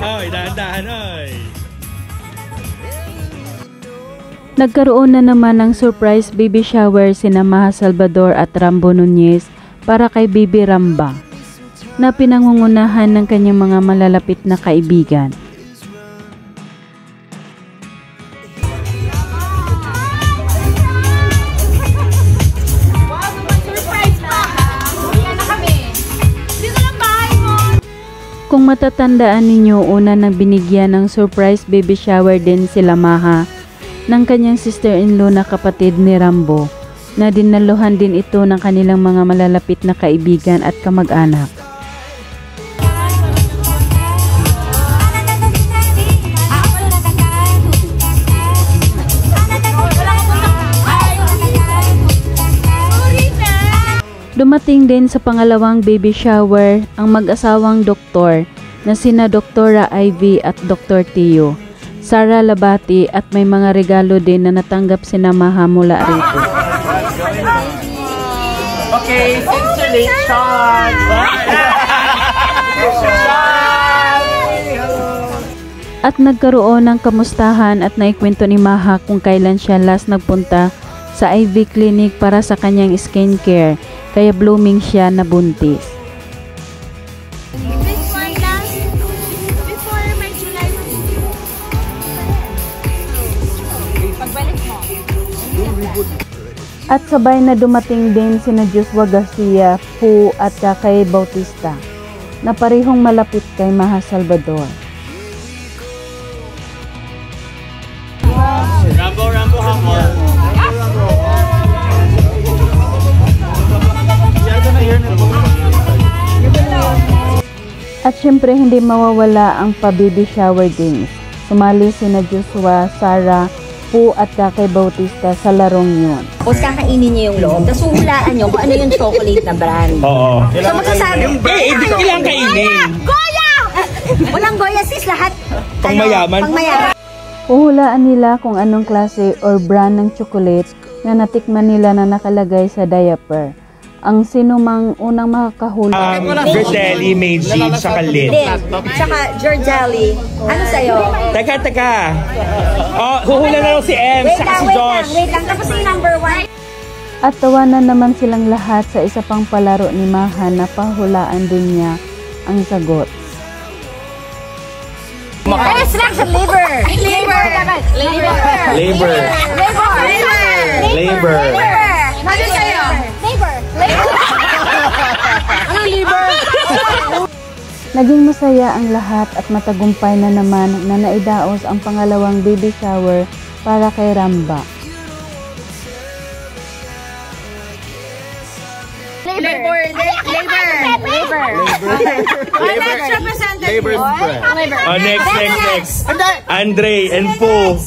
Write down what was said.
Hoy, dahan-dahan, hoy. Nagkaroon na naman ng surprise baby shower sina Maha Salvador at Rambo Nunez para kay Baby Ramba, na pinangungunahan ng kanyang mga malalapit na kaibigan. Kung matatandaan ninyo, una nang binigyan ng surprise baby shower din sila Maha ng kanyang sister-in-law na kapatid ni Rambo, na dinaluhan din ito ng kanilang mga malalapit na kaibigan at kamag-anak. Dumating din sa pangalawang baby shower ang mag-asawang doktor na sina Doktora Ivy at Dr. Tio, Sara Labati, at may mga regalo din na natanggap sina Maha mula rito. Okay, installation! At nagkaroon ng kamustahan at naikwento ni Maha kung kailan siya last nagpunta sa IV clinic para sa kanyang skincare, kaya blooming siya na buntis. At sabay na dumating din sina Joshua Garcia, Pu at kay Bautista, na parehong malapit kay Maha Salvador. Rambo, hammer. At syempre hindi mawawala ang pa-baby shower games. Sumali sina Joshua, Sara, Pu at kay Bautista sa larong yun. Tapos kakainin niyo yung loob, tapos huhulaan niyo kung ano yung chocolate na brand. Oo. So magsasabi, Ilang kainin? Goya! Walang Goya sis, lahat. Pangmayaman? Pangmayaman. Huhulaan nila kung anong klase or brand ng chocolate na natikman nila na nakalagay sa diaper. Ang sinumang unang makakahula. Gerdelli, Meiji, sa Kalin. Tsaka Giorgelli. Ano sa'yo? Teka. Oh, huhula na lang si M, saka si Josh. Wait lang. Tapos yung number 1. At tawanan naman silang lahat sa isa pang palaro ni Maha na pahulaan din niya ang sagot. Selection, labor. Ano sa'yo? Anong labor? Naging masaya ang lahat at matagumpay na naman na naidaos ang pangalawang baby shower para kay Ramba. Labor. Oh, next. Andre and Pu.